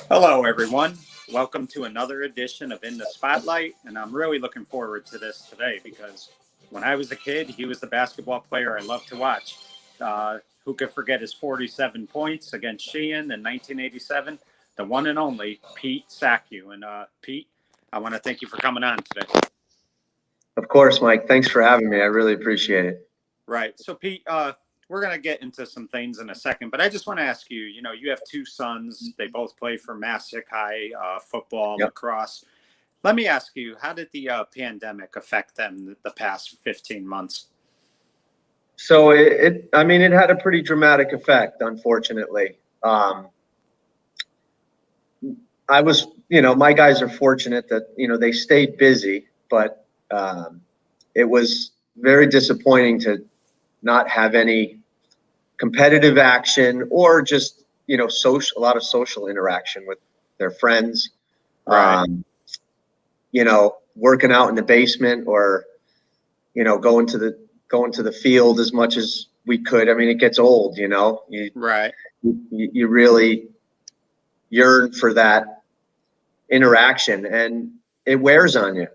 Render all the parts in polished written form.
Hello, everyone. Welcome to another edition of In the Spotlight. And I'm really looking forward to this today because when I was a kid, he was the basketball player I loved to watch. Who could forget his 47 points against Sheehan in 1987? The one and only Pete Saccu. And Pete, I want to thank you for coming on today. Of course, Mike. Thanks for having me. I really appreciate it. Right. So, Pete, we're going to get into some things in a second, but I just want to ask you, you have two sons. They both play for Massac High, football, Yep. lacrosse. Let me ask you, how did the pandemic affect them the past 15 months? So it had a pretty dramatic effect, unfortunately. My guys are fortunate that, they stayed busy, but it was very disappointing to not have any competitive action or just, a lot of social interaction with their friends. Right. Working out in the basement or, going to the field as much as we could. I mean, it gets old, Right. you really yearn for that interaction, and it wears on you,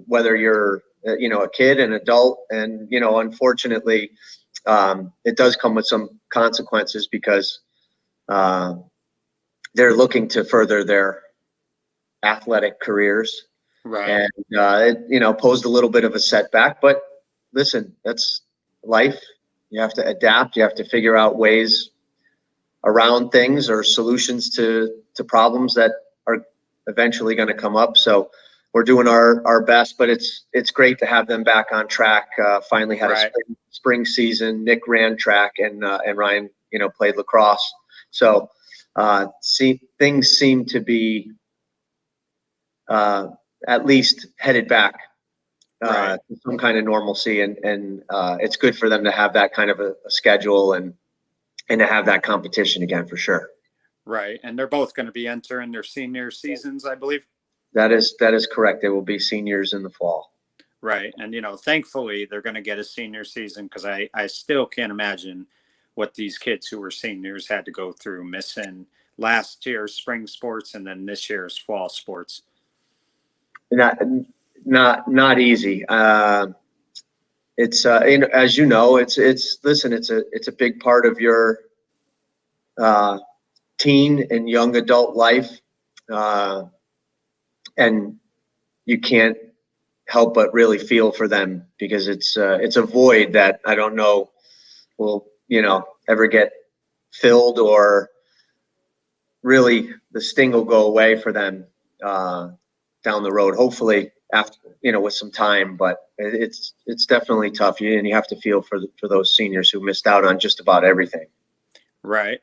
whether you're a kid, an adult, and unfortunately it does come with some consequences because they're looking to further their athletic careers. Right. And it posed a little bit of a setback, but listen, that's life. You have to adapt. You have to figure out ways around things or solutions to problems that are eventually going to come up. So we're doing our best, but it's great to have them back on track. Finally had Right. a spring season. Nick ran track, and Ryan, played lacrosse. So things seem to be at least headed back Right. to some kind of normalcy, and it's good for them to have that kind of a schedule and to have that competition again, for sure. Right. And they're both going to be entering their senior seasons, I believe. That is correct. They will be seniors in the fall. Right. And, thankfully they're going to get a senior season because I still can't imagine what these kids who were seniors had to go through missing last year's spring sports and then this year's fall sports. Not easy. It's as you know, it's a big part of your teen and young adult life, and you can't help but really feel for them because it's a void that I don't know will ever get filled, or really the sting will go away for them down the road, hopefully after, with some time. But it's definitely tough, and you have to feel for those seniors who missed out on just about everything. Right.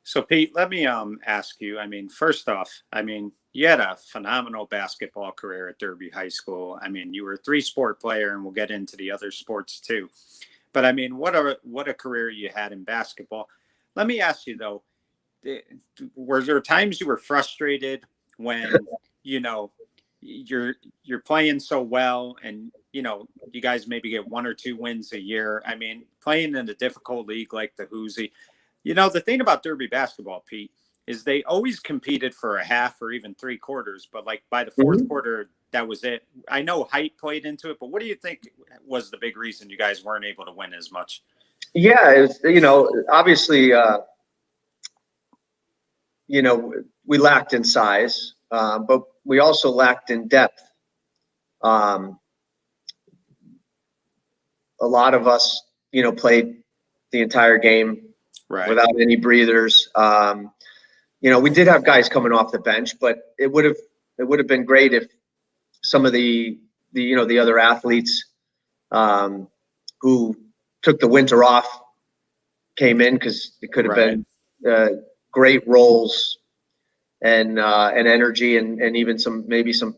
So, Pete, let me ask you. I mean, first off, you had a phenomenal basketball career at Derby High School. I mean, you were a three-sport player, and we'll get into the other sports too. But I mean, what a career you had in basketball. Let me ask you though, were there times you were frustrated when you're playing so well, and you guys maybe get one or two wins a year? I mean, playing in a difficult league like the Hoosie. The thing about Derby basketball, Pete, is they always competed for a half or even three quarters, but like by the fourth quarter, that was it. I know height played into it, but what do you think was the big reason you guys weren't able to win as much? Yeah, it's, obviously, we lacked in size, but we also lacked in depth. A lot of us, played the entire game Right. without any breathers. We did have guys coming off the bench, but it would have been great if some of the other athletes who took the winter off came in, because it could have been great roles and energy and even maybe some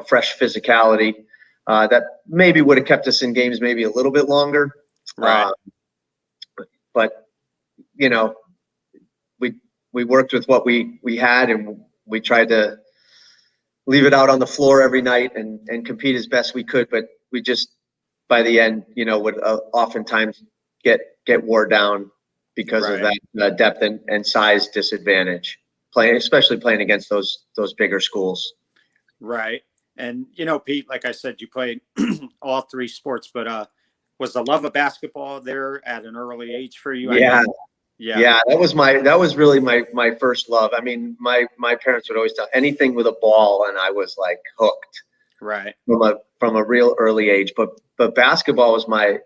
fresh physicality that maybe would have kept us in games maybe a little bit longer. Right. But we worked with what we had, and we tried to leave it out on the floor every night and compete as best we could. But we just, by the end, would oftentimes get wore down because of that depth and size disadvantage. playing, especially playing against those bigger schools. Right. And, Pete, like I said, you played all three sports, but was the love of basketball there at an early age for you? Yeah. I mean, yeah. Yeah, that was really my first love. I mean, my parents would always tell anything with a ball, and I was like hooked Right. from a real early age. But basketball was my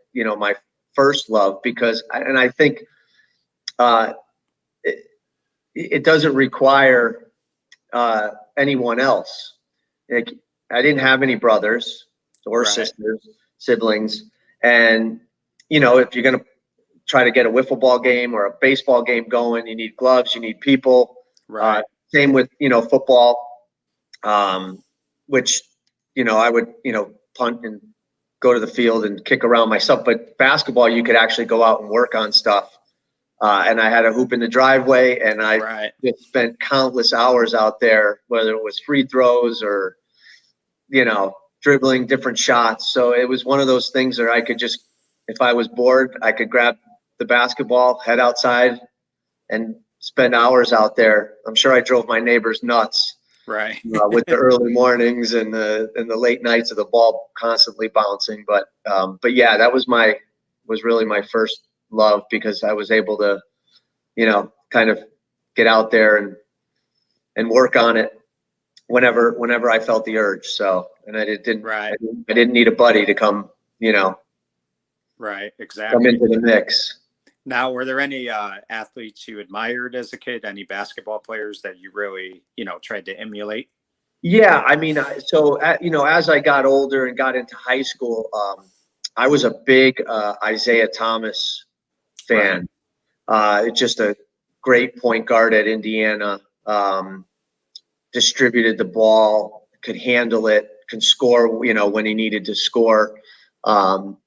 first love because, and I think uh, it doesn't require anyone else. Like, I didn't have any brothers or Right. siblings, and if you're gonna try to get a wiffle ball game or a baseball game going, you need gloves, you need people. Right. Same with football, which I would punt and go to the field and kick around myself. But basketball, you could actually go out and work on stuff. And I had a hoop in the driveway, and I Right. just spent countless hours out there, whether it was free throws or dribbling different shots. So it was one of those things where I could just, if I was bored, I could grab the basketball, head outside, and spend hours out there. I'm sure I drove my neighbors nuts. Right. With the early mornings and the late nights of the ball constantly bouncing. But yeah, that was really my first love, because I was able to, kind of get out there and work on it whenever I felt the urge. So, and I didn't need a buddy to come, Right. come Exactly. into the mix. Now, were there any athletes you admired as a kid? Any basketball players that you really, tried to emulate? Yeah, I mean, as I got older and got into high school, I was a big Isaiah Thomas fan. Just a great point guard at Indiana. Distributed the ball, could handle it, can score, when he needed to score. And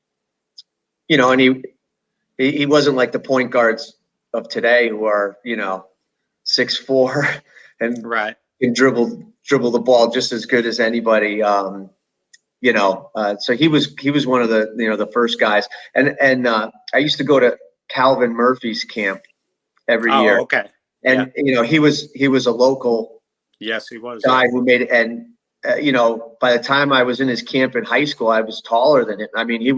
he wasn't like the point guards of today who are, 6'4" and Right. can dribble the ball just as good as anybody. So he was one of the first guys. And I used to go to Calvin Murphy's camp every year. Oh, okay. And he was a local Yes, he was. guy who made it. And by the time I was in his camp in high school, I was taller than him. I mean, he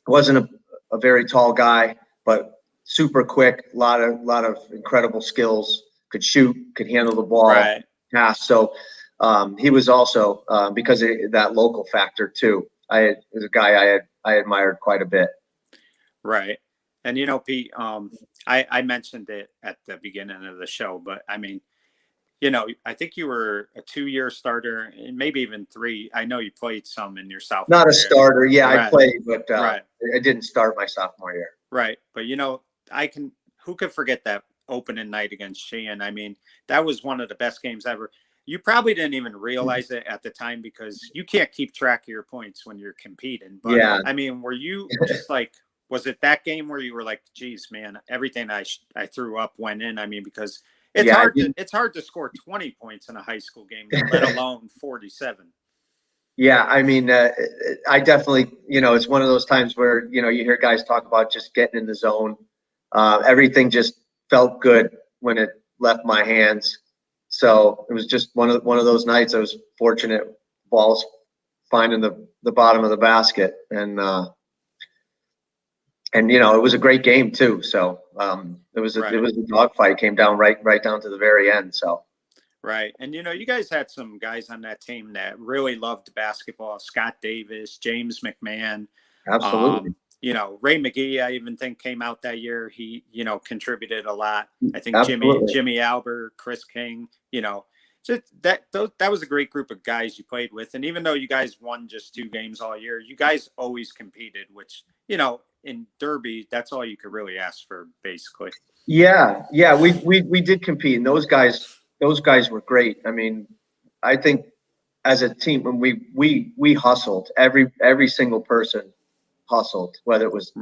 wasn't a very tall guy, but super quick, lot of incredible skills, could shoot, could handle the ball, Right. pass. So he was also, because of that local factor too, was a guy I admired quite a bit. Right. And Pete, I mentioned it at the beginning of the show, but I mean, I think you were a 2-year starter, and maybe even 3. I know you played some in your sophomore Not a year. starter. Yeah, Right. I played, but Right. I didn't start my sophomore year. Right. But who could forget that opening night against Sheehan? I mean, that was one of the best games ever. You probably didn't even realize it at the time, because you can't keep track of your points when you're competing. But Yeah. I mean, were you just like, was it that game where you were like, geez, man, everything I threw up went in? I mean, because it's hard to score 20 points in a high school game, let alone 47. Yeah, I mean, I definitely, it's one of those times where, you hear guys talk about just getting in the zone. Everything just felt good when it left my hands. So it was just one of those nights. I was fortunate, balls finding the bottom of the basket, and it was a great game too. So it was a dogfight, came down right down to the very end. So. Right. And, you guys had some guys on that team that really loved basketball. Scott Davis, James McMahon. Absolutely. Ray McGee, I even think, came out that year. He, contributed a lot. I think Absolutely. Jimmy Albert, Chris King, just that was a great group of guys you played with. And even though you guys won just 2 games all year, you guys always competed, which, in Derby, that's all you could really ask for, basically. Yeah. We did compete, and those guys were great. I mean, I think as a team, when we hustled, every single person hustled, whether it was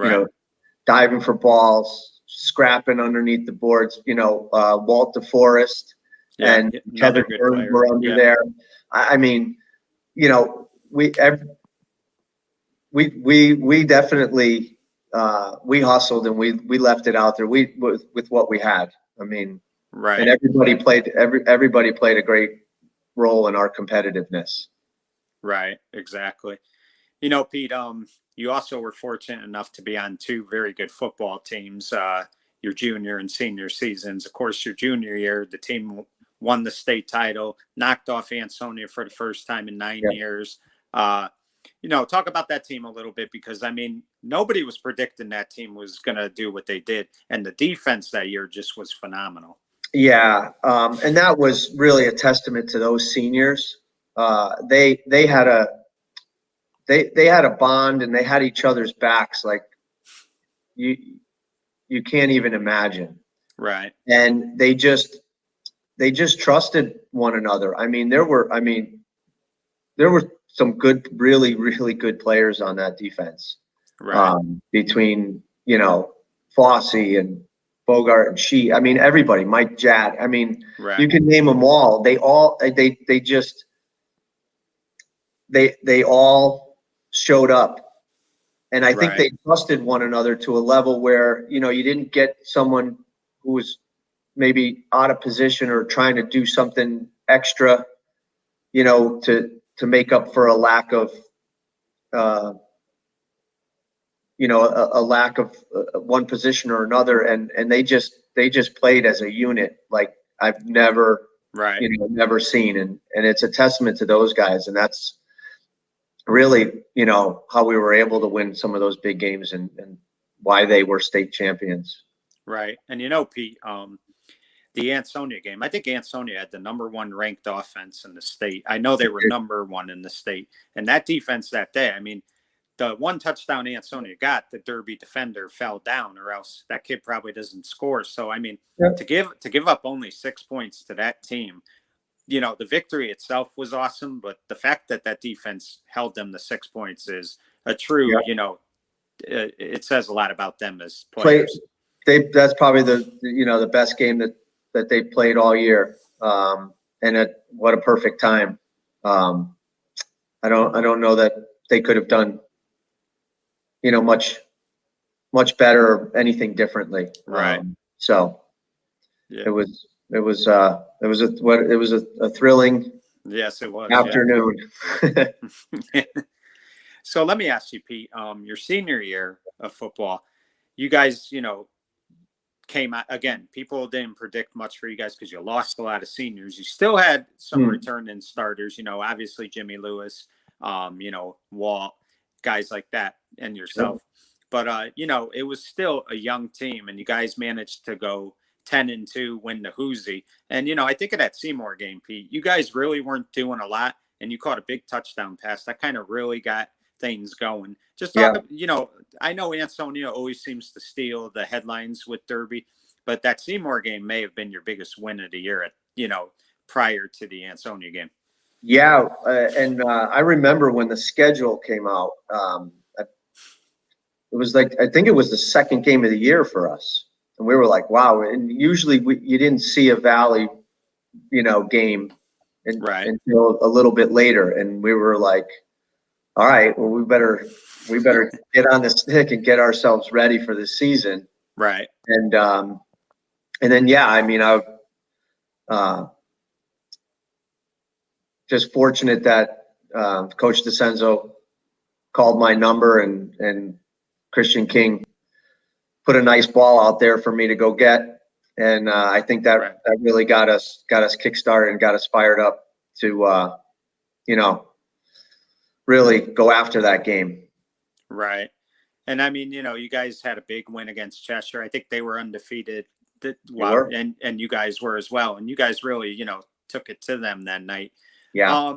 diving for balls, scrapping underneath the boards. Walt DeForest and Kevin Burns were under there. I mean, we definitely we hustled, and we left it out there with what we had. I mean, Right. And everybody played a great role in our competitiveness. Right. Exactly. Pete, you also were fortunate enough to be on two very good football teams, your junior and senior seasons. Of course, your junior year, the team won the state title, knocked off Ansonia for the first time in 9 years. Talk about that team a little bit, because, I mean, nobody was predicting that team was going to do what they did. And the defense that year just was phenomenal. Yeah. And that was really a testament to those seniors. They had a bond, and they had each other's backs like you can't even imagine. Right. And they just trusted one another. I mean, there were some good, really, really good players on that defense. Right. Between, Fosse and Bogart and Shee. I mean, everybody, Mike Jadd. I mean, Right. you can name them all. They all showed up. And I think they trusted one another to a level where, you didn't get someone who was maybe out of position or trying to do something extra, to make up for a lack of, a lack of one position or another. And they just played as a unit like I've never, never seen. And it's a testament to those guys. And that's really, how we were able to win some of those big games and why they were state champions. Right. And, Pete, the Ansonia game, I think Ansonia had the #1 ranked offense in the state. I know they were #1 in the state. And that defense that day, I mean, the one touchdown Ansonia got, the Derby defender fell down, or else that kid probably doesn't score. So, I mean, to give up only 6 points to that team, the victory itself was awesome, but the fact that that defense held them to 6 points is a true, it says a lot about them as players. That's probably the best game that they played all year. And what a perfect time. I don't know that they could have done, much better or anything differently. Right. So it was a thrilling Yes, it was afternoon. Yeah. So let me ask you, Pete, your senior year of football, you guys, came out again. People didn't predict much for you guys because you lost a lot of seniors. You still had some returning starters, obviously Jimmy Lewis, Walt, guys like that, and yourself. But it was still a young team, and you guys managed to go 10-2, win the Hoosie. And I think of that Seymour game, Pete, you guys really weren't doing a lot, and you caught a big touchdown pass that kind of really got things going. Just talk, I know Ansonia always seems to steal the headlines with Derby, but that Seymour game may have been your biggest win of the year prior to the Ansonia game. Yeah. And I remember when the schedule came out, it was like, I think it was the second game of the year for us. And we were like, wow. And usually you didn't see a Valley, game until a little bit later. And we were like, all right, well, we better get on the stick and get ourselves ready for the season. Right. And then, I mean, I just fortunate that Coach DeCenzo called my number, and Christian King put a nice ball out there for me to go get. And I think that really got us kickstarted and got us fired up to, really go after that game. Right. And I mean, you guys had a big win against Cheshire. I think they were undefeated. And you guys were as well. And you guys really, took it to them that night. Yeah.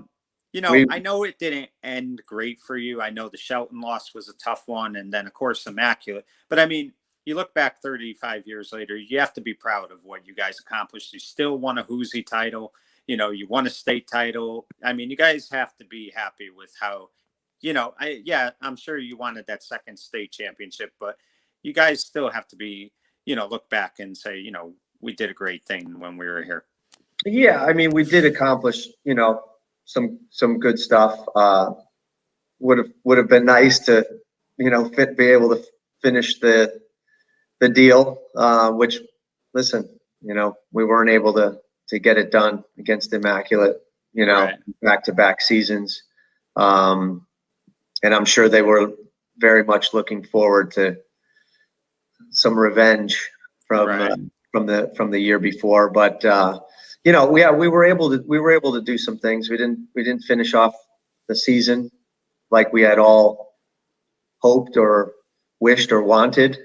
I know it didn't end great for you. I know the Shelton loss was a tough one. And then, of course, Immaculate. But I mean, you look back 35 years later, you have to be proud of what you guys accomplished. You still won a Hoosie title. You won a state title. I mean, you guys have to be happy with how, I'm sure you wanted that second state championship, but you guys still have to be, look back and say, we did a great thing when we were here. Yeah. I mean, we did accomplish, some good stuff. Would have been nice to, be able to finish the deal, which, listen, we weren't able to get it done against Immaculate, Right. back-to-back seasons. And I'm sure they were very much looking forward to some revenge from Right. from the year before. But we were able to do some things. We didn't finish off the season like we had all hoped or wished or wanted.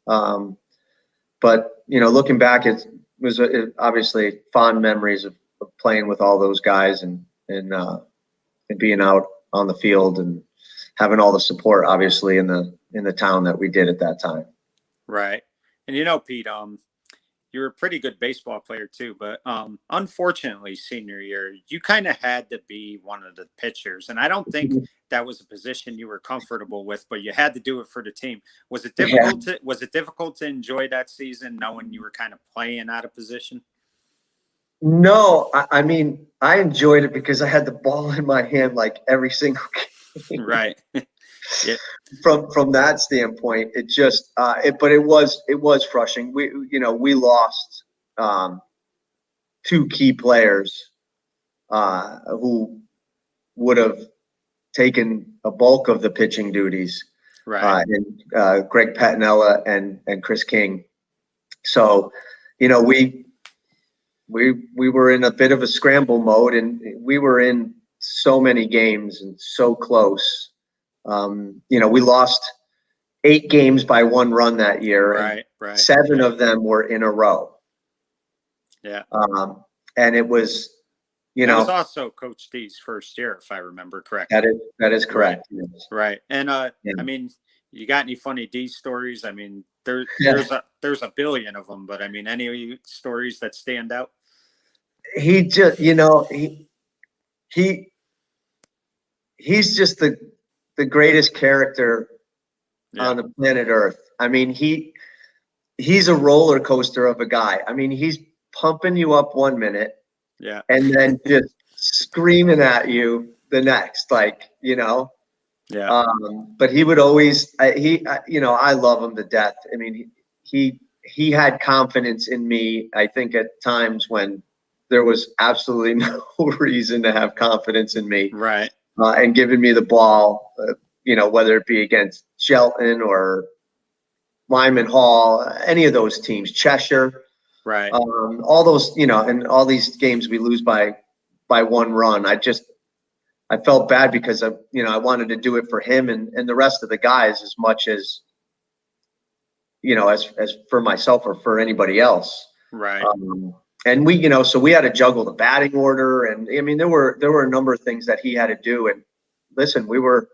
But looking back, it was obviously fond memories of playing with all those guys and being out on the field and having all the support, obviously, in the town that we did at that time. Right. And Pete, you were a pretty good baseball player too, but unfortunately, senior year, you kind of had to be one of the pitchers, and I don't think that was a position you were comfortable with, but you had to do it for the team. Was it difficult? Was it difficult to enjoy that season, knowing you were kind of playing out of position? No, I mean, I enjoyed it because I had the ball in my hand like every single game. Right. Yeah. From that standpoint, it just but it was frustrating. We lost two key players who would have taken a bulk of the pitching duties, Right. and Greg Patinella and Chris King. So, we were in a bit of a scramble mode, and we were in so many games and so close. We lost 8 games by 1 run that year, and Right. 7 of them were in a row. Yeah. And it was, that was also Coach D's first year, if I remember correctly. That is correct. Right. Yes. Right. And yeah. I mean, you got any funny D stories? I mean, there's a billion of them, but I mean, any stories that stand out? He just, he's just the greatest character on the planet Earth. I mean, he's a roller coaster of a guy. I mean, he's pumping you up 1 minute, and then just screaming at you the next, Yeah. But he would always, I love him to death. I mean, he had confidence in me, I think, at times when there was absolutely no reason to have confidence in me. Right. And giving me the ball, whether it be against Shelton or Lyman Hall, any of those teams, Cheshire, right. All those, and all these games we lose by 1 run. I felt bad because I wanted to do it for him and the rest of the guys as much as, as for myself or for anybody else. Right. And we, so we had to juggle the batting order, and I mean, there were a number of things that he had to do. And listen, we were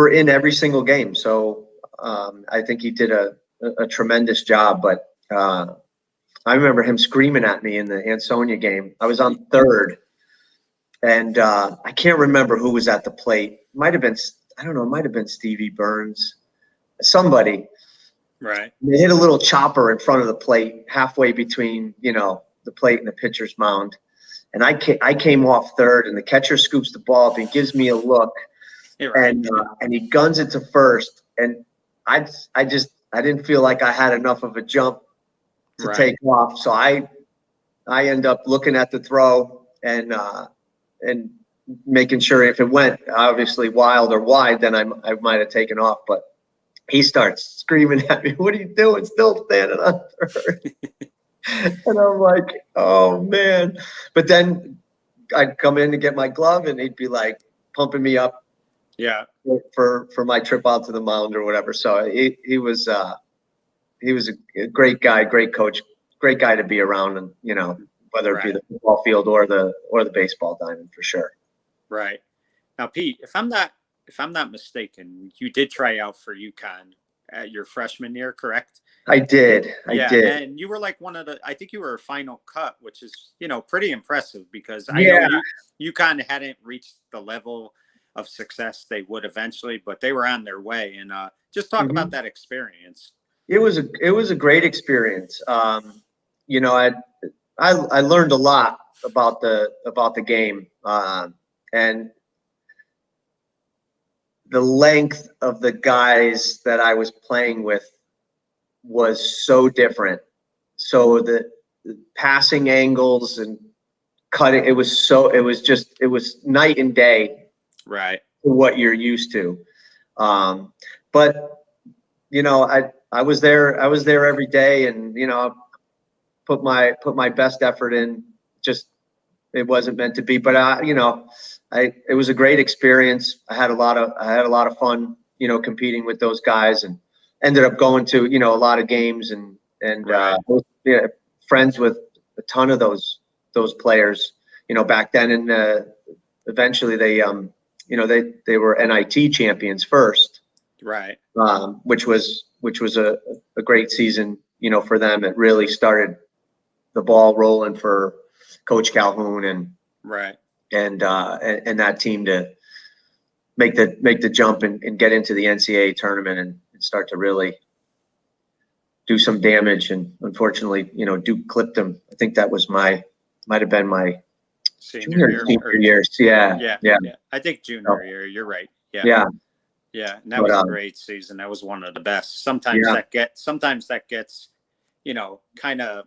in every single game. So I think he did a tremendous job. But I remember him screaming at me in the Ansonia game. I was on third, and I can't remember who was at the plate. Might have been, I don't know, it might have been Stevie Burns, somebody. Right. They hit a little chopper in front of the plate, halfway between, the plate and the pitcher's mound. And I came off third, and the catcher scoops the ball up and gives me a look, right. and he guns it to first. And I didn't feel like I had enough of a jump to take off. So I end up looking at the throw and making sure if it went obviously wild or wide, then I might have taken off. But he starts screaming at me, "What are you doing? Still standing on third?" And I'm like, "Oh man!" But then I'd come in to get my glove, and he'd be like pumping me up, for my trip out to the mound or whatever. So he was a great guy, great coach, great guy to be around, and whether it be the football field or the baseball diamond, for sure. Right. Now, Pete, if I'm not mistaken, you did try out for UConn at your freshman year, correct? I did. And you were like I think you were a final cut, which is, pretty impressive because I know UConn hadn't reached the level of success they would eventually, but they were on their way. And just talk about that experience. It was a great experience. I learned a lot about the game, and the length of the guys that I was playing with was so different, so the passing angles and cutting, it was night and day Right. to what you're used to. But I was there every day, and put my best effort in. Just, it wasn't meant to be, but it was a great experience. I had a lot of fun, competing with those guys, and ended up going to, a lot of games, and Right. friends with a ton of those players, back then. And eventually they were NIT champions first, Right. which was a great season, for them. It really started the ball rolling for Coach Calhoun Right. and that team to make the jump and get into the NCAA tournament and start to really do some damage. And unfortunately, Duke clipped them. I think that was might have been my Senior senior years. Yeah. Yeah. I think junior year. You're right. Yeah. Yeah. Yeah. And that was a great season. That was one of the best. Sometimes that gets, kind of,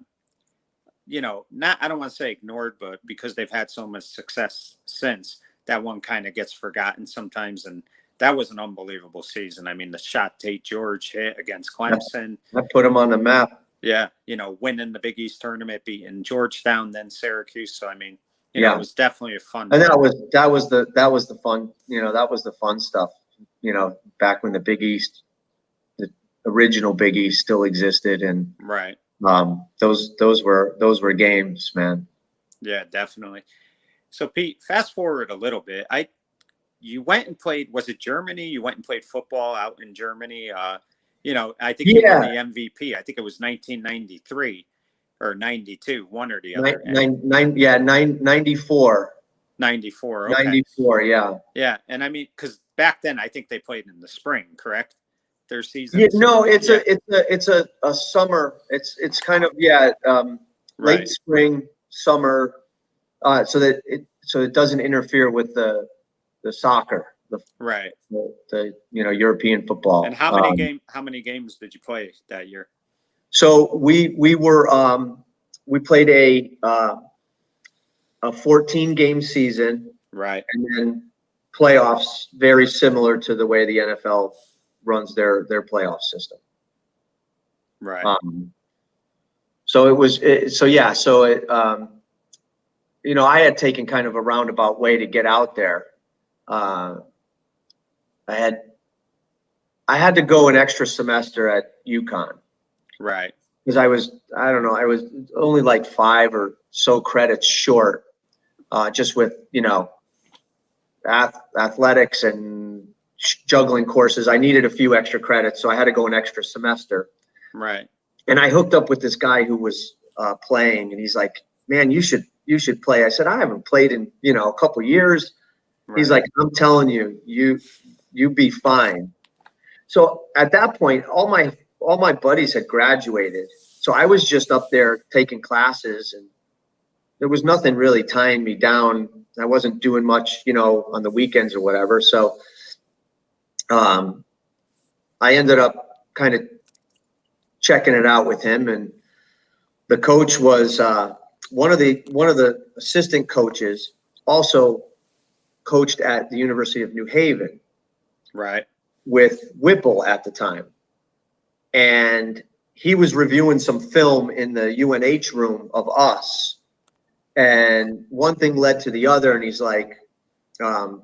not, I don't want to say ignored, but because they've had so much success since, that one kind of gets forgotten sometimes. And that was an unbelievable season. I mean, the shot Tate George hit against Clemson. That put them on the map. Yeah. Winning the Big East tournament, beating Georgetown, then Syracuse. So, I mean, it was definitely a fun. And that was the fun, that was the fun stuff, back when the Big East, the original Big East, still existed. And right. Those were games, man. Yeah, definitely. So Pete, fast forward a little bit. You went and played, was it Germany? You went and played football out in Germany. I think you won the MVP. I think it was 1993 or 92, one or the other. 94. 94. Okay. 94. Yeah. Yeah. And I mean, because back then I think they played in the spring, correct? Their season. Yeah, no, it's a summer. It's kind of late spring, summer, so that it doesn't interfere with the soccer, the European football. And how many games did you play that year? So we played a 14-game season, right, and then playoffs, very similar to the way the NFL runs their playoff system. Right. I had taken kind of a roundabout way to get out there. I had to go an extra semester at UConn. Right. Because I was only like 5 or so credits short, just with, athletics and juggling courses. I needed a few extra credits, so I had to go an extra semester. Right. And I hooked up with this guy who was playing, and he's like, "Man, you should play." I said, "I haven't played in a couple years." Right. He's like, "I'm telling you, you be fine." So at that point, all my buddies had graduated, so I was just up there taking classes, and there was nothing really tying me down. I wasn't doing much, on the weekends or whatever. So I ended up kind of checking it out with him, and the coach was one of the assistant coaches, also coached at the University of New Haven, right, with Whipple at the time, and he was reviewing some film in the UNH room of us, and one thing led to the other, and he's like,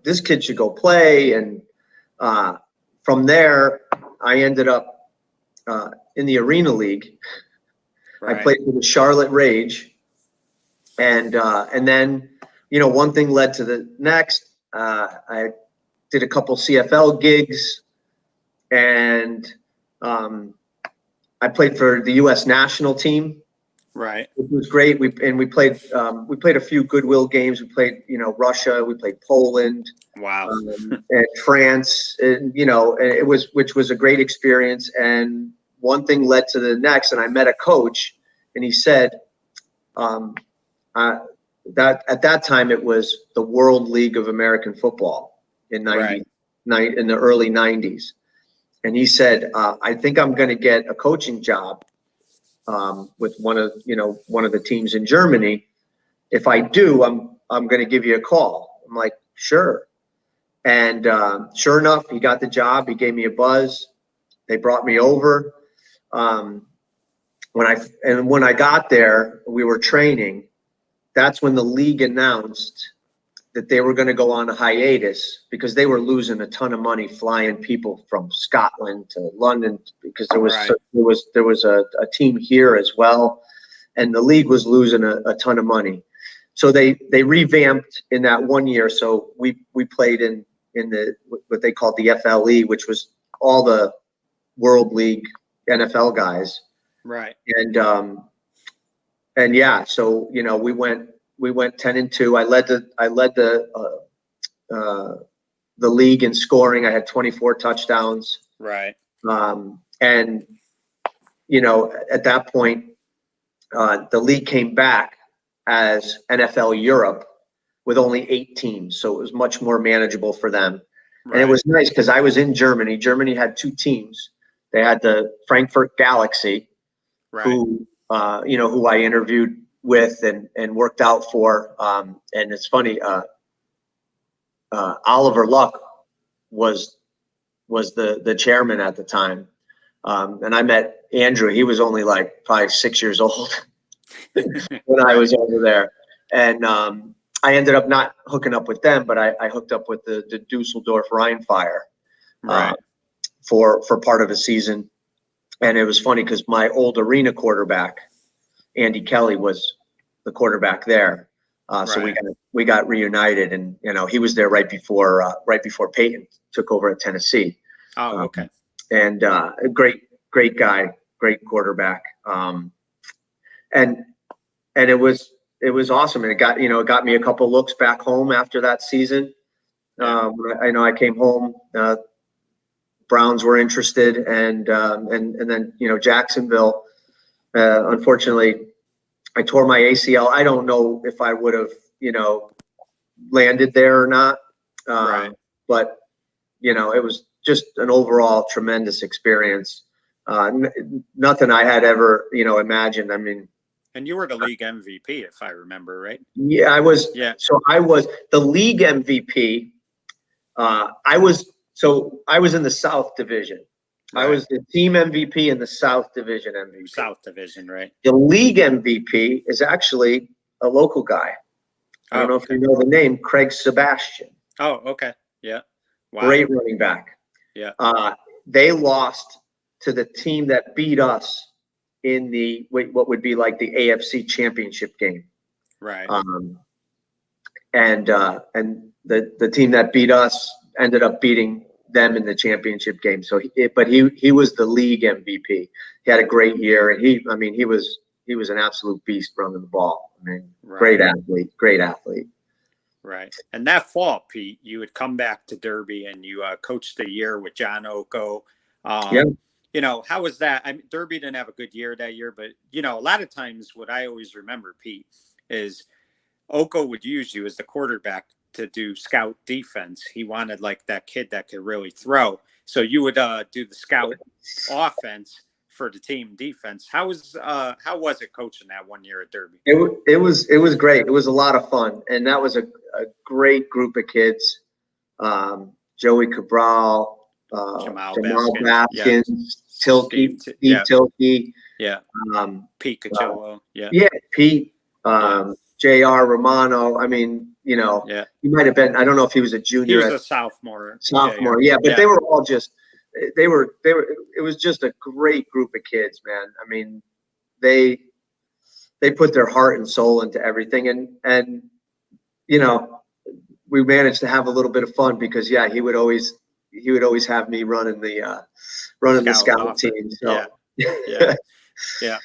"This kid should go play," and from there, I ended up in the Arena League. Right. I played for the Charlotte Rage, and then one thing led to the next. I did a couple CFL gigs, and I played for the U.S. national team. Right. It was great. We played a few goodwill games. We played Russia. We played Poland. Wow. And France. And which was a great experience. And one thing led to the next. And I met a coach, and he said that at that time it was the World League of American Football in in the early 90s. And he said, "I think I'm going to get a coaching job with one of the teams in Germany. If I do, I'm going to give you a call. I'm like, sure. And sure enough, he got the job. He gave me a buzz. They brought me over. When I got there, we were training. That's when the league announced that they were going to go on a hiatus because they were losing a ton of money flying people from Scotland to London because there was a team here as well, and the league was losing a ton of money. So they revamped in that 1 year. So we played in the what they called the FLE, which was all the World League NFL guys. Right. And yeah, so we went 10-2. I led the league in scoring. I had 24 touchdowns. Right. And at that point, the league came back as NFL Europe with only 8 teams, so it was much more manageable for them. Right. And it was nice because I was in Germany. Germany had 2 teams. They had the Frankfurt Galaxy, right. who I interviewed with and worked out for. And it's funny, Oliver Luck was the chairman at the time. And I met Andrew. He was only like probably 6 years old when I was over there. And I ended up not hooking up with them, but I hooked up with the Dusseldorf Rheinfire for part of a season. And it was funny because my old arena quarterback, Andy Kelly, was the quarterback there. So we got reunited, and he was there right before Peyton took over at Tennessee. Oh, okay. And a great guy, great quarterback. And it was awesome, and it got me a couple looks back home after that season. I know I came home. Browns were interested, and then Jacksonville. Unfortunately, I tore my ACL. I don't know if I would have landed there or not. But it was just an overall tremendous experience. Nothing I had ever imagined. I mean. And you were the league MVP, if I remember right. Yeah, I was. Yeah. So I was the league MVP. I was in the South Division. Right. I was the team MVP in the South Division MVP. South Division, right. The league MVP is actually a local guy. I don't know if you know the name, Craig Sebastian. Oh, okay. Yeah. Wow. Great running back. Yeah. They lost to the team that beat us in what would be like the AFC Championship game. Right. And the team that beat us ended up beating them in the championship game. So, but he was the league MVP. He had a great year, and he was an absolute beast running the ball. I mean, great athlete. Right. And that fall, Pete, you would come back to Derby, and you coached a year with John Oko. How was that? I mean, Derby didn't have a good year that year, but a lot of times what I always remember, Pete, is Oko would use you as the quarterback to do scout defense. He wanted like that kid that could really throw. So you would do the scout offense for the team defense. How was it coaching that 1 year at Derby? It was great. It was a lot of fun, and that was a great group of kids. Joey Cabral, Jamal Baskins, Steve Tilkey, Pete Cacciolo, Pete, J.R. Romano. I mean, he might have been. I don't know if he was a junior. He was a sophomore. But they were all just. They were. It was just a great group of kids, man. I mean, they put their heart and soul into everything, and we managed to have a little bit of fun because he would always have me running the scout team. So yeah.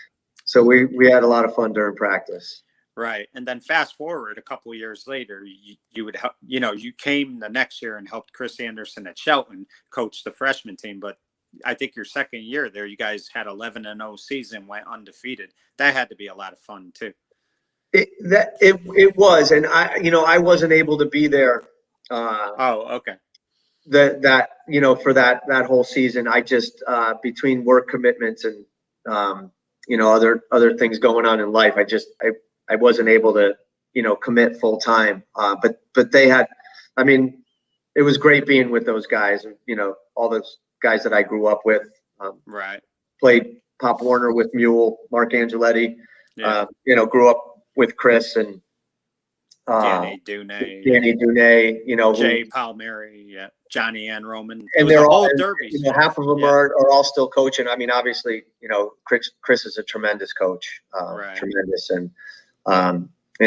So we had a lot of fun during practice. Right. And then fast forward a couple of years later, you would, you came the next year and helped Chris Anderson at Shelton coach the freshman team. But I think your second year there, you guys had 11-0 season, went undefeated. That had to be a lot of fun too. It was. And I wasn't able to be there. Okay. For that whole season, I just, between work commitments and, other things going on in life. I wasn't able to, commit full time. But they had, I mean, it was great being with those guys, and all those guys that I grew up with. Right. Played Pop Warner with Mule, Mark Angeletti. Yeah. Grew up with Chris and Danny Dune. Who, Jay Palmieri. Yeah. Johnny Ann Roman. It and was they're a all, whole Derby. half of them Yeah. are all still coaching. I mean, obviously, Chris is a tremendous coach, Right. tremendous, and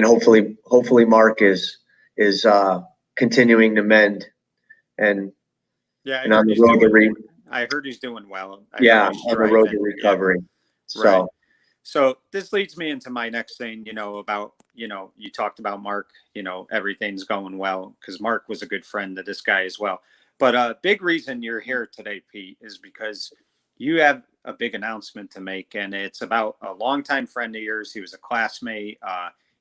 hopefully Mark is continuing to mend and Yeah. on the road to I heard he's doing well. on the road to recovery. Yeah. Right. So this leads me into my next thing, about, you talked about Mark, everything's going well because Mark was a good friend to this guy as well. But a big reason you're here today, Pete, is because you have a big announcement to make, and it's about a longtime friend of yours. He was a classmate.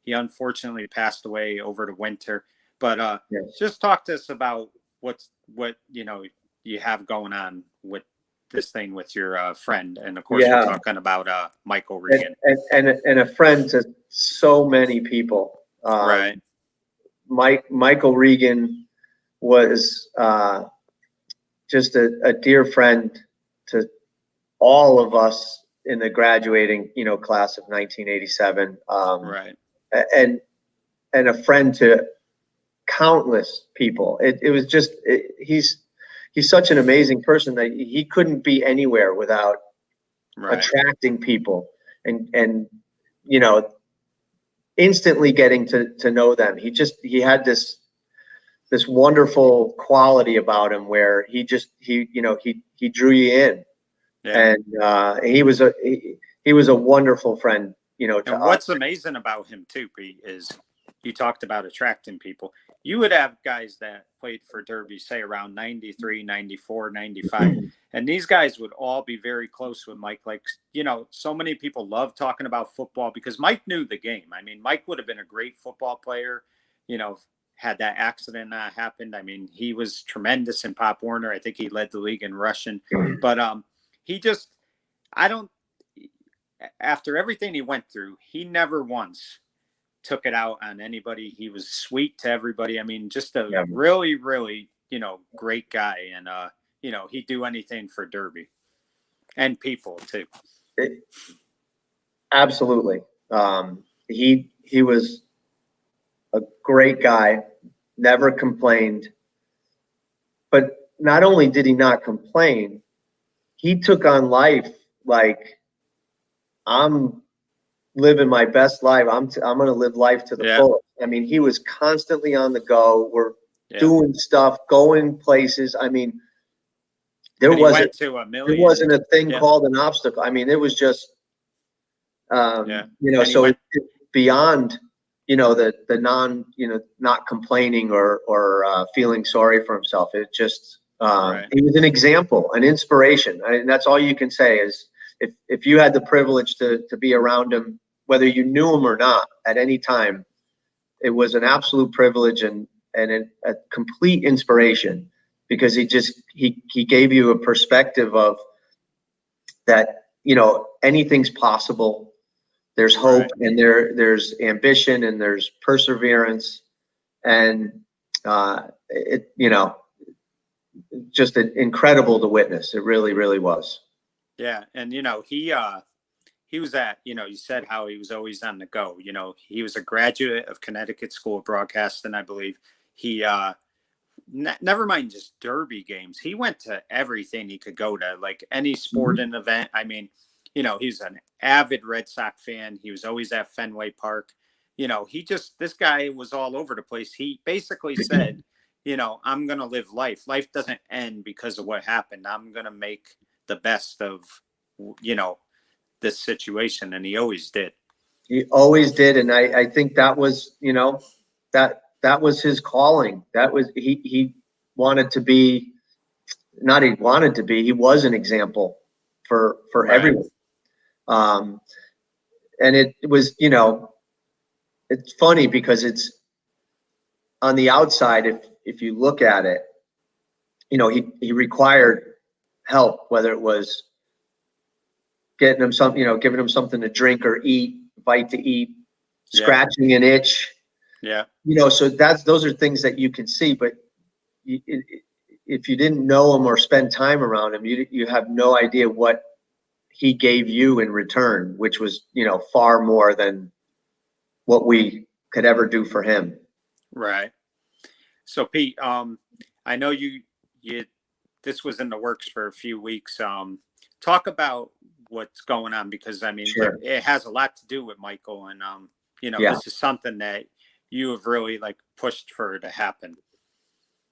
He unfortunately passed away over the winter. But Yes. Just talk to us about what you have going on with this thing with your friend, and of course we're talking about Michael Regan, and a friend to so many people. Right. Michael Regan was just a dear friend to all of us in the graduating class of 1987. Right. And a friend to countless people. It was just he's such an amazing person that he couldn't be anywhere without attracting people and instantly getting to know them. He had this wonderful quality about him where he drew you in. Yeah. And he was a wonderful friend, to And us. what's amazing about him too, Pete, is you talked about attracting people. You would have guys that played for Derby, say around 93, 94, 95. And these guys would all be very close with Mike. Like, so many people love talking about football because Mike knew the game. I mean, Mike would have been a great football player, had that accident not happened. I mean, he was tremendous in Pop Warner. I think he led the league in rushing. But he just, after everything he went through, he never once took it out on anybody. He was sweet to everybody. I mean, just a really, really, great guy. And, he'd do anything for Derby and people too. Absolutely. He was a great guy, never complained. But not only did he not complain, he took on life like, I'm living my best life. I'm going to live life to the fullest. I mean, he was constantly on the go. We're doing stuff, going plaplaces. I mean, there wasn't a thing called an obstacle. I mean, it was just, so beyond, the non, not complaining or feeling sorry for himself. It just, he was an example, an inspiration. And that's all you can say is if you had the privilege to be around him, whether you knew him or not at any time, it was an absolute privilege and a complete inspiration because he gave you a perspective of that, anything's possible. There's hope and there's ambition and there's perseverance and just incredible to witness. It really, really was. Yeah. And, he was at, you said how he was always on the go. He was a graduate of Connecticut School of Broadcasting, I believe. He, never mind just Derby games. He went to everything he could go to, like any sporting event. I mean, he's an avid Red Sox fan. He was always at Fenway Park. This guy was all over the place. He basically said, I'm going to live life. Life doesn't end because of what happened. I'm going to make the best of, this situation. And he always did. He always did. And I think that was, that was his calling. That was, he wanted to be, he was an example for everyone. And it was, it's funny because it's on the outside. If you look at it, he required help, whether it was getting them some, giving them something to drink or eat, bite to eat, scratching an itch. Yeah. So those are things that you can see, but if you didn't know him or spend time around him, you have no idea what he gave you in return, which was, far more than what we could ever do for him. Right. So Pete, I know you this was in the works for a few weeks. Talk about what's going on, because I mean, Sure. it has a lot to do with Michael, and Yeah. this is something that you have really like pushed for to happen.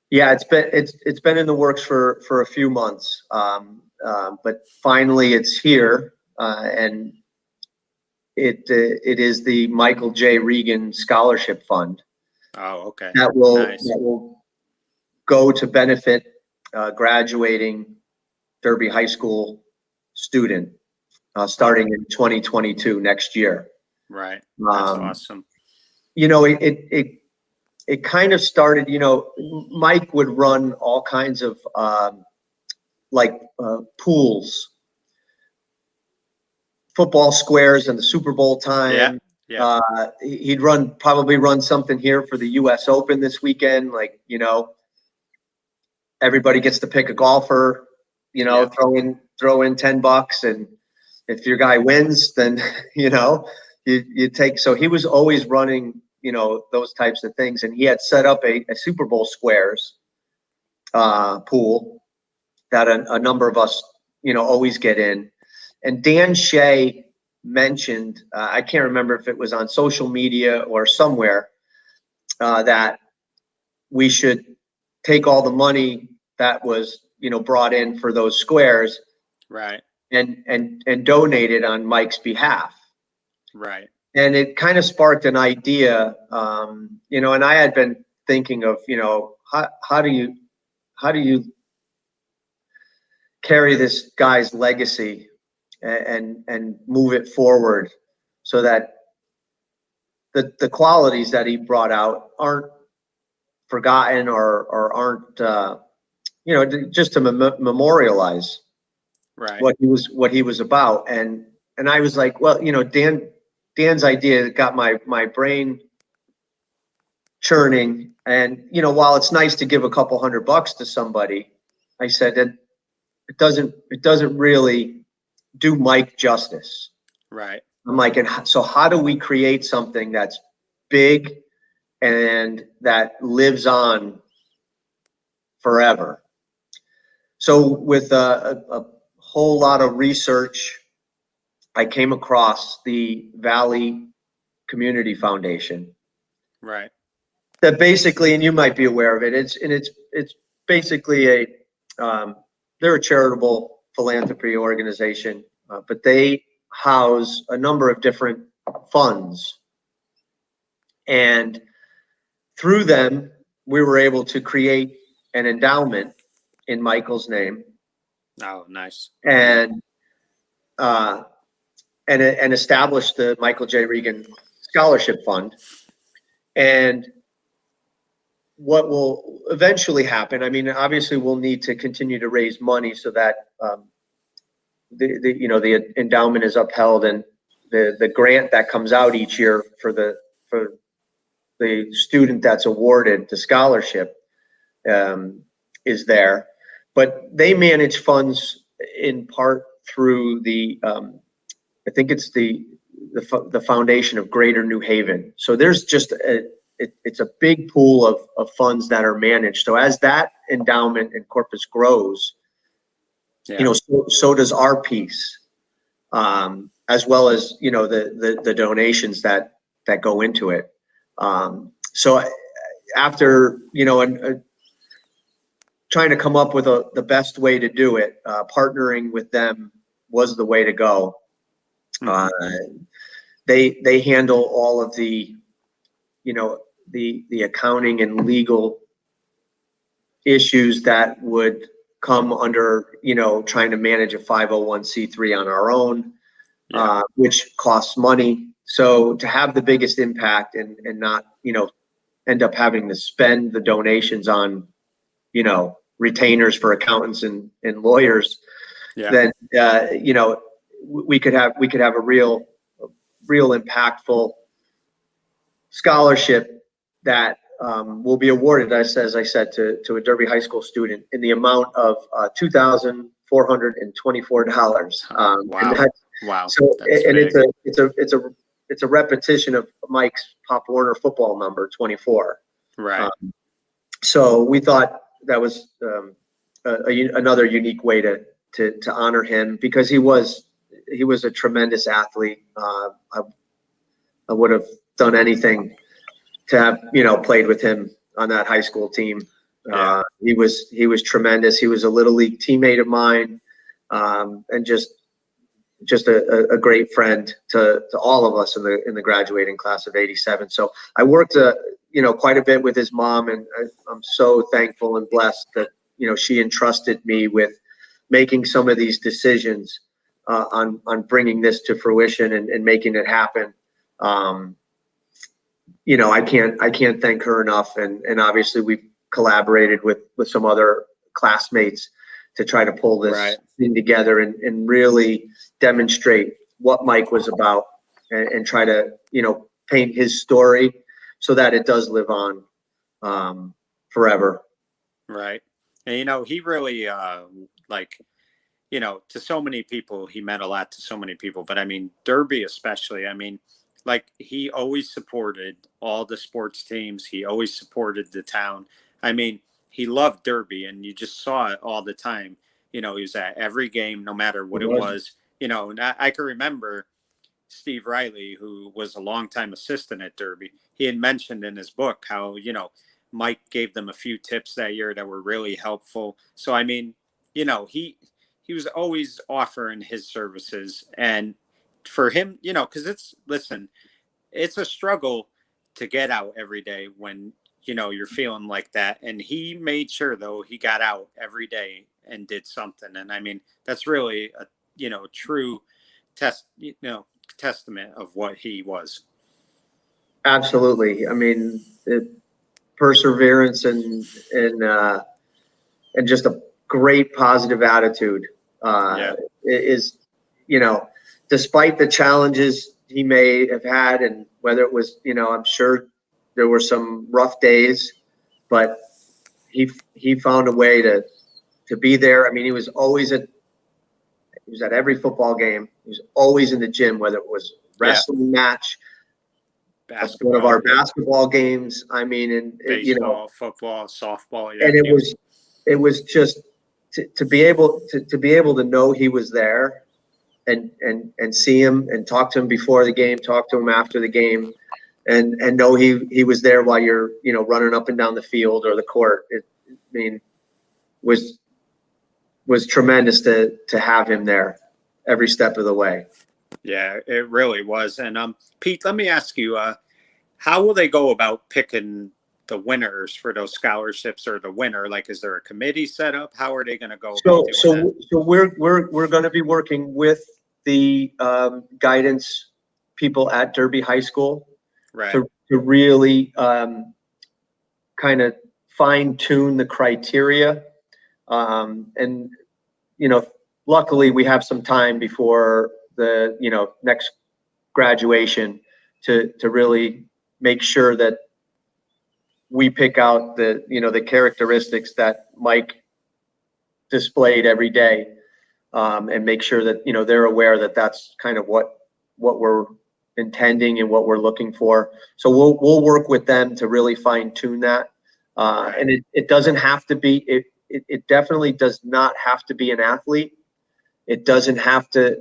Yeah, it's been in the works for a few months, but finally it's here, and it is the Michael J. Regan Scholarship Fund. Oh, okay. That Nice. will go to benefit graduating Derby High School student starting in 2022, next year. Right. That's awesome. It kind of started, Mike would run all kinds of pools, football squares in the Super Bowl time. Yeah. He'd probably run something here for the US Open this weekend. Everybody gets to pick a golfer, throw in $10, and if your guy wins, then, you take, so he was always running, those types of things. And he had set up a Super Bowl squares pool that a number of us, always get in. And Dan Shea mentioned, I can't remember if it was on social media or somewhere, that we should take all the money that was, brought in for those squares, right, and donate it on Mike's behalf. Right. And it kind of sparked an idea, and I had been thinking of, how do you carry this guy's legacy and move it forward so that the qualities that he brought out aren't forgotten or aren't, just to memorialize right, what he was about. And I was like, well, Dan's idea got my brain churning. And, while it's nice to give a couple $100 to somebody, I said that it doesn't really do Mike justice. right, I'm like, and so how do we create something that's big and that lives on forever? So with a whole lot of research, I came across the Valley Community Foundation. right, That basically, and you might be aware of it, it's basically they're a charitable philanthropy organization, but they house a number of different funds. And through them, we were able to create an endowment in Michael's name. Oh, nice. And establish the Michael J. Regan Scholarship Fund. And what will eventually happen, I mean, obviously we'll need to continue to raise money so that the endowment is upheld, and the grant that comes out each year for the student that's awarded the scholarship is there. But they manage funds in part through I think it's the foundation of Greater New Haven. So there's just it's a big pool of funds that are managed. So as that endowment and corpus grows, so does our piece, as well as the donations that go into it. So after trying to come up with the best way to do it, partnering with them was the way to go. They handle all of the accounting and legal issues that would come under trying to manage a 501c3 on our own, which costs money. So to have the biggest impact and not end up having to spend the donations on retainers for accountants and lawyers, then we could have a real impactful scholarship that will be awarded, as I said, to a Derby High School student in the amount of $2,424. Wow! Wow! So, and big. it's a repetition of Mike's Pop Warner football number 24. Right. So we thought that was another unique way to honor him, because he was a tremendous athlete. I would have done anything to have played with him on that high school team. Yeah. He was tremendous. He was a little league teammate of mine, and just a great friend to all of us in the graduating class of '87. So I worked quite a bit with his mom, and I'm so thankful and blessed that she entrusted me with making some of these decisions on bringing this to fruition and making it happen. I can't thank her enough, and obviously we've collaborated with some other classmates to try to pull this thing together and really demonstrate what Mike was about, and try to paint his story so that it does live on forever. Right. And he really to so many people, he meant a lot to so many people, but I mean, Derby especially, I mean, he always supported all the sports teams. He always supported the town. I mean, he loved Derby, and you just saw it all the time. He was at every game, no matter what it was. And I can remember Steve Riley, who was a longtime assistant at Derby. He had mentioned in his book how, Mike gave them a few tips that year that were really helpful. So, I mean, he was always offering his services. And for him, because it's a struggle to get out every day when, you're feeling like that. And he made sure, though, he got out every day and did something. And I mean, that's really a, true testament of what he was. Absolutely. I mean, perseverance and just a great positive attitude is, despite the challenges he may have had, and whether it was, I'm sure there were some rough days, but he found a way to be there. I mean, he was at every football game. He was always in the gym, whether it was wrestling match, one of our basketball games. I mean, and baseball, football, softball. Yeah, and it was just to be able to know he was there, and see him and talk to him before the game, talk to him after the game, and know he was there while you're running up and down the field or the court. Was tremendous to have him there every step of the way. Yeah, it really was. And Pete, let me ask you, how will they go about picking the winners for those scholarships, or the winner? Is there a committee set up? How are they going to go about doing that? So we're going to be working with the guidance people at Derby High School, right, to really kind of fine tune the criteria. And luckily we have some time before the next graduation to really make sure that we pick out the characteristics that Mike displayed every day, and make sure that they're aware that that's kind of what we're intending and what we're looking for. So we'll work with them to really fine tune that. And it doesn't have to be, it definitely does not have to be an athlete. It doesn't have to,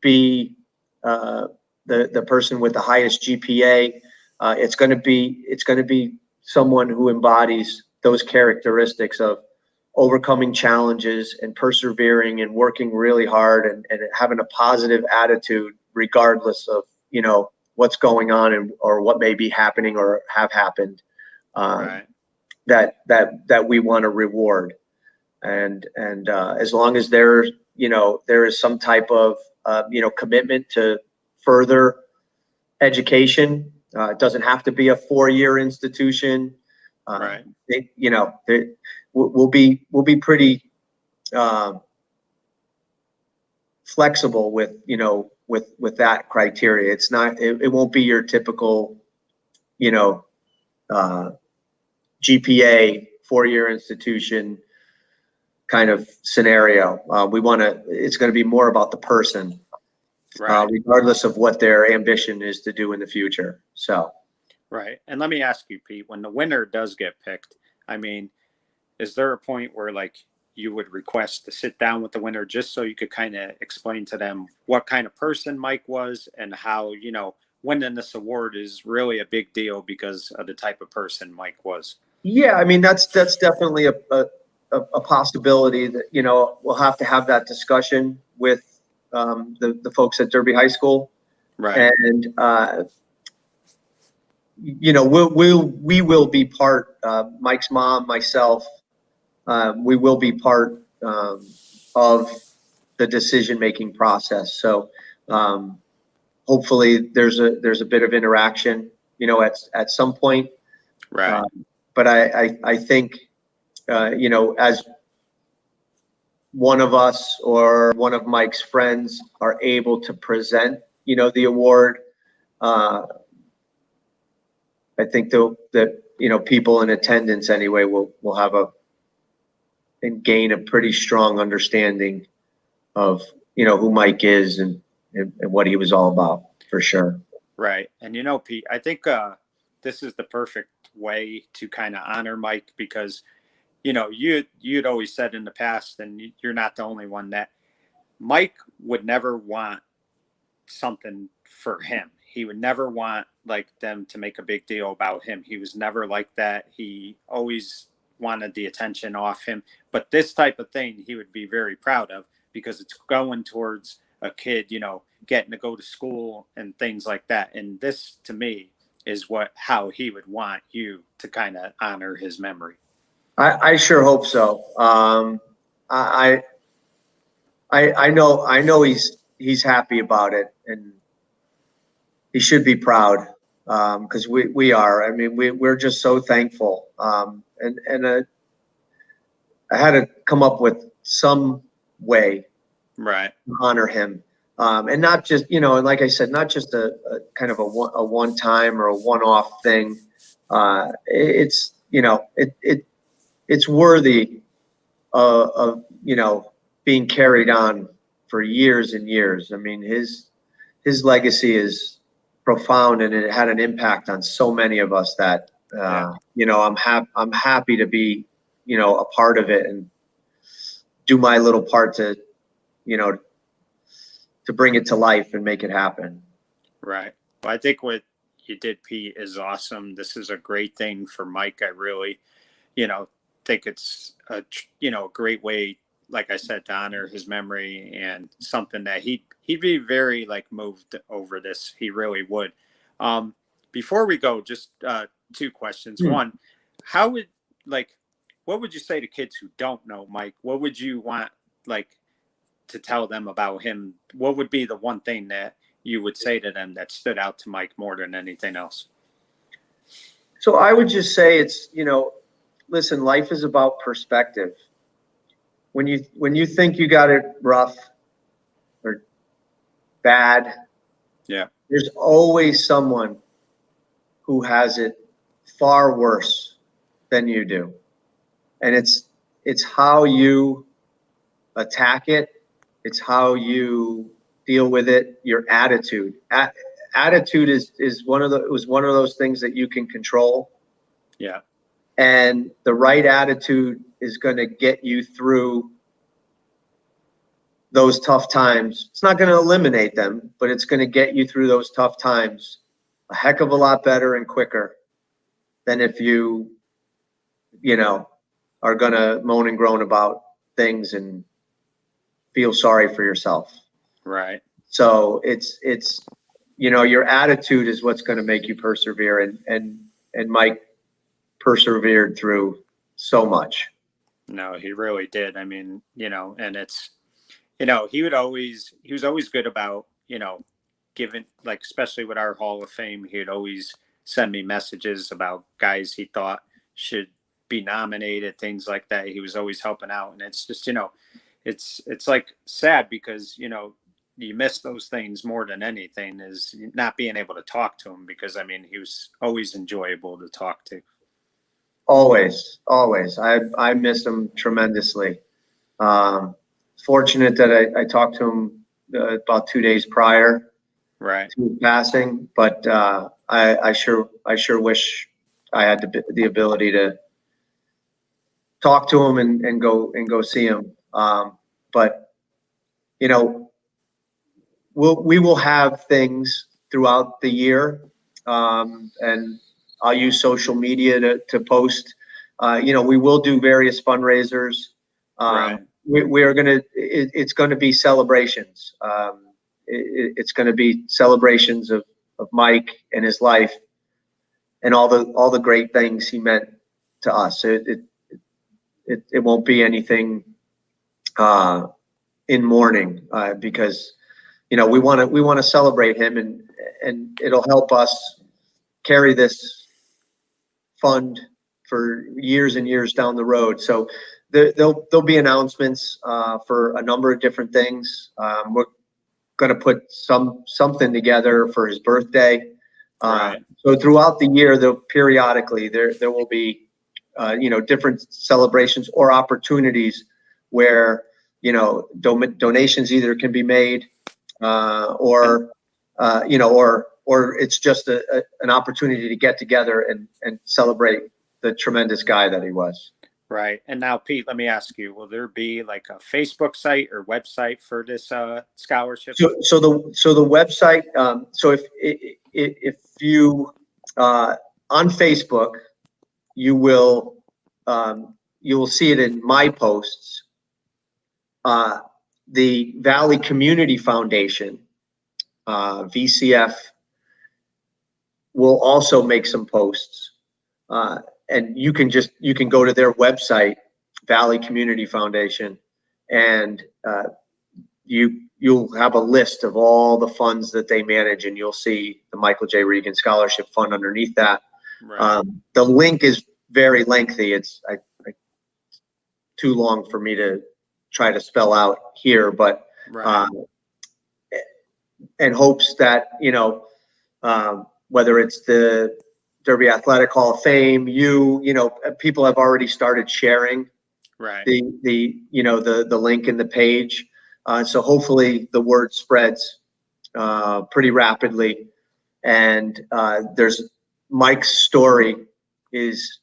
be the person with the highest GPA. It's going to be someone who embodies those characteristics of overcoming challenges and persevering and working really hard and having a positive attitude regardless of what's going on or what may be happening or have happened. That we want to reward, and as long as there is some type of commitment to further education. It doesn't have to be a 4-year institution. We'll be pretty flexible with, with that criteria. It's not, it won't be your typical, uh, GPA, 4-year institution kind of scenario. It's going to be more about the person, Right. regardless of what their ambition is to do in the future. So. Right. And let me ask you, Pete, when the winner does get picked, I mean, is there a point where like you would request to sit down with the winner just so you could kind of explain to them what kind of person Mike was and how, winning this award is really a big deal because of the type of person Mike was? Yeah, I mean, that's definitely a possibility that, we'll have to have that discussion with the folks at Derby High School. Right. And we will be part, Mike's mom, myself, we will be part of the decision-making process. So hopefully there's a bit of interaction, at some point. Right. But I think, as one of us or one of Mike's friends are able to present, the award, I think that people in attendance anyway will have and gain a pretty strong understanding of who Mike is and what he was all about, for sure. Right. And Pete, I think this is the perfect way to kind of honor Mike because you'd always said in the past, and you're not the only one, that Mike would never want something for him. He would never want like them to make a big deal about him. He was never like that. He always wanted the attention off him. But this type of thing he would be very proud of because it's going towards a kid, getting to go to school and things like that. And this to me is how he would want you to kind of honor his memory. I sure hope so. I know he's happy about it, and he should be proud, because we are. I mean, we're just so thankful. And I had to come up with some way Right. to honor him, and not just, and like I said, not just a kind of a one time or a one-off thing. It's it's worthy of being carried on for years and years. I mean, his legacy is profound, and it had an impact on so many of us that I'm happy to be a part of it and do my little part to bring it to life and make it happen. Right. Well, I think what you did, Pete, is awesome. This is a great thing for Mike. I really, think it's a great way, like I said, to honor his memory and something that he'd be very like moved over this. He really would. Before we go, just 2 questions. One, how would what would you say to kids who don't know Mike? What would you want to tell them about him? What would be the one thing that you would say to them that stood out to Mike more than anything else? So I would just say it's, listen, life is about perspective. When you think you got it rough or bad, there's always someone who has it far worse than you do. And it's how you attack it. It's how you deal with it, your attitude. Attitude was one of those things that you can control. Yeah. And the right attitude is going to get you through those tough times. It's not going to eliminate them, but it's going to get you through those tough times a heck of a lot better and quicker than if you are going to moan and groan about things and feel sorry for yourself. Right. So it's your attitude is what's going to make you persevere, and Mike persevered through so much. No, he really did. I mean, and it's, he was always good about, giving, like, especially with our Hall of Fame, he'd always send me messages about guys he thought should be nominated, things like that. He was always helping out. And it's just, it's like sad because, you miss those things more than anything, is not being able to talk to him, because I mean, he was always enjoyable to talk to. Always, always. I miss him tremendously. Um, Fortunate that I talked to him about 2 days prior Right. to his passing, but I sure wish I had the ability to talk to him and go see him. But you know, we will have things throughout the year, and I'll use social media to post. We will do various fundraisers. Right. We are gonna. It's going to be celebrations. It's going to be celebrations of Mike and his life and all the great things he meant to us. It won't be anything in mourning, because we want to celebrate him, and it'll help us carry this fund for years and years down the road. So there'll be announcements for a number of different things. We're going to put something together for his birthday. Right. So throughout the year, periodically there will be different celebrations or opportunities where donations either can be made, or it's just an opportunity to get together and celebrate the tremendous guy that he was. Right. And now, Pete, let me ask you, will there be like a Facebook site or website for this scholarship? So the website. So if you on Facebook, you will see it in my posts. The Valley Community Foundation, VCF, will also make some posts, and you can go to their website, Valley Community Foundation, and you'll have a list of all the funds that they manage, and you'll see the Michael J. Regan Scholarship Fund underneath that. Right. The link is very lengthy. It's too long for me to try to spell out here, but Right. in hopes that whether it's the Derby Athletic Hall of Fame, people have already started sharing Right. the link in the page. So hopefully the word spreads pretty rapidly, and there's Mike's story is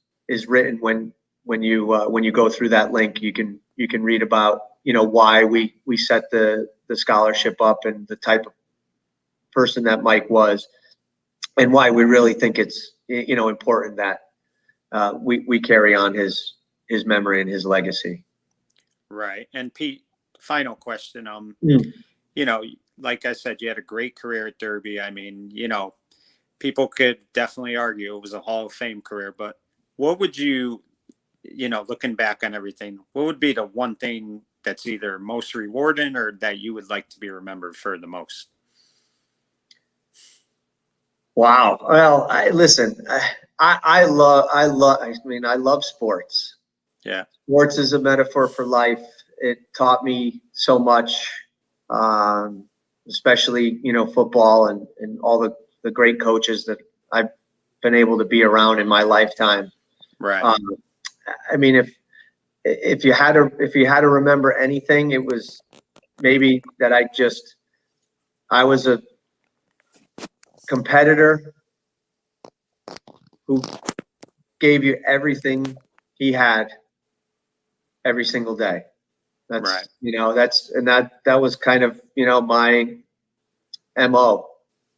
written when you go through that link. You can read about why we set the scholarship up, and the type of person that Mike was, and why we really think it's important that we carry on his memory and his legacy. Right. And Pete, final question. Mm. Like I said, you had a great career at Derby. I mean, people could definitely argue it was a Hall of Fame career, but what would you, looking back on everything, what would be the one thing that's either most rewarding or that you would like to be remembered for the most? Wow. Well, listen. I love. I mean, I love sports. Yeah. Sports is a metaphor for life. It taught me so much, especially football and all the great coaches that I've been able to be around in my lifetime. Right. I mean, if you had to remember anything, it was maybe that I was a competitor who gave you everything he had every single day. That's Right. that was kind of my MO,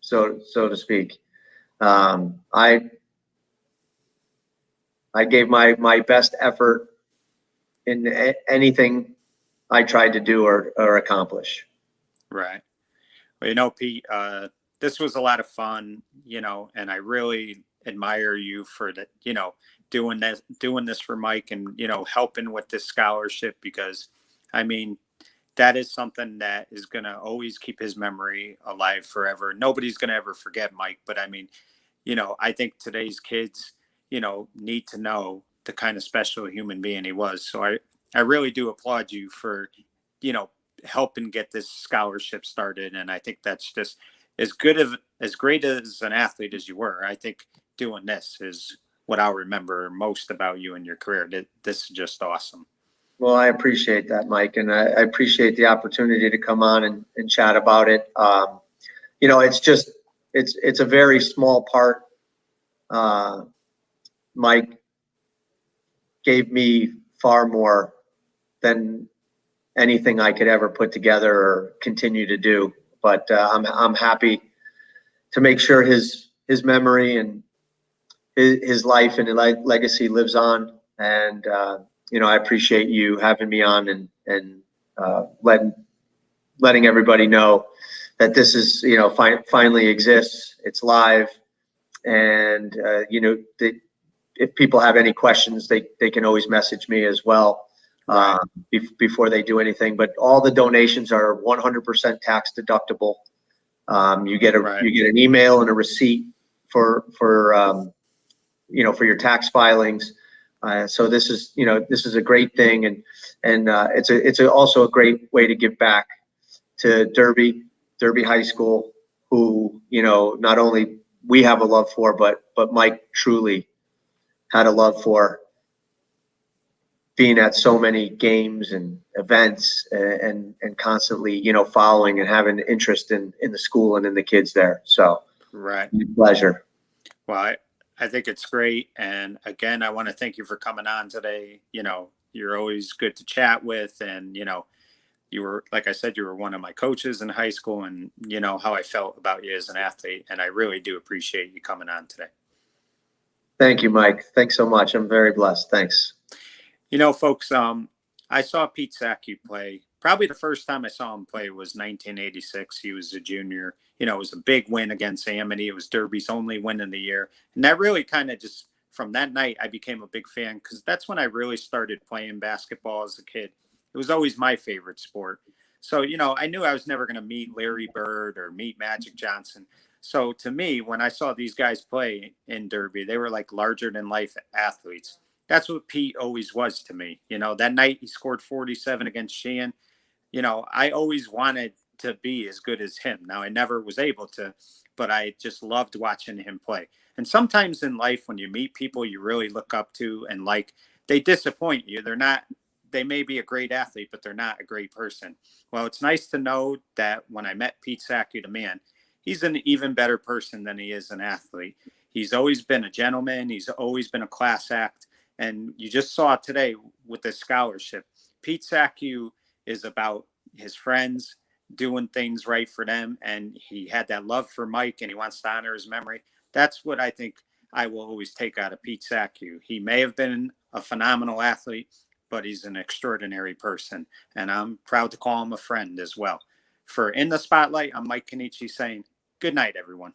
so to speak. I gave my best effort in anything I tried to do or accomplish. Right. Well, Pete, this was a lot of fun, and I really admire you for that, doing this for Mike, and, helping with this scholarship, because I mean, that is something that is going to always keep his memory alive forever. Nobody's going to ever forget Mike, but I mean, I think today's kids, need to know the kind of special human being he was. So I really do applaud you for, helping get this scholarship started. And I think that's just as great as an athlete as you were. I think doing this is what I'll remember most about you and your career. This is just awesome. Well, I appreciate that, Mike, and I appreciate the opportunity to come on and chat about it. It's a very small part. Mike gave me far more than anything I could ever put together or continue to do. But I'm happy to make sure his memory and his life and legacy lives on. And I appreciate you having me on and letting everybody know that this is finally exists. It's live, and if people have any questions, they can always message me as well. Right. Before they do anything. But all the donations are 100% tax deductible. You get an email and a receipt for your tax filings. So this is a great thing, and it's also a great way to give back to Derby High School, who not only we have a love for, but Mike truly had a love for, being at so many games and events and constantly, following and having interest in the school and in the kids there. So, right. Pleasure. Well, I think it's great. And again, I want to thank you for coming on today. You're always good to chat with. And, you were, like I said, you were one of my coaches in high school, and you know how I felt about you as an athlete. And I really do appreciate you coming on today. Thank you, Mike. Thanks so much. I'm very blessed. Thanks. Folks, I saw Pete Saccu play. Probably the first time I saw him play was 1986. He was a junior. It was a big win against Amity. It was Derby's only win in the year. And that really kind of just, from that night, I became a big fan, because that's when I really started playing basketball as a kid. It was always my favorite sport. So, I knew I was never going to meet Larry Bird or meet Magic Johnson. So to me, when I saw these guys play in Derby, they were like larger than life athletes. That's what Pete always was to me. That night he scored 47 against Sheehan. I always wanted to be as good as him. Now, I never was able to, but I just loved watching him play. And sometimes in life, when you meet people you really look up to and like, they disappoint you. They may be a great athlete, but they're not a great person. Well, it's nice to know that when I met Pete Saccu, the man, he's an even better person than he is an athlete. He's always been a gentleman. He's always been a class act. And you just saw it today with the scholarship. Pete Saccu is about his friends, doing things right for them. And he had that love for Mike, and he wants to honor his memory. That's what I think I will always take out of Pete Saccu. He may have been a phenomenal athlete, but he's an extraordinary person. And I'm proud to call him a friend as well. For In the Spotlight, I'm Mike Kenichi saying good night, everyone.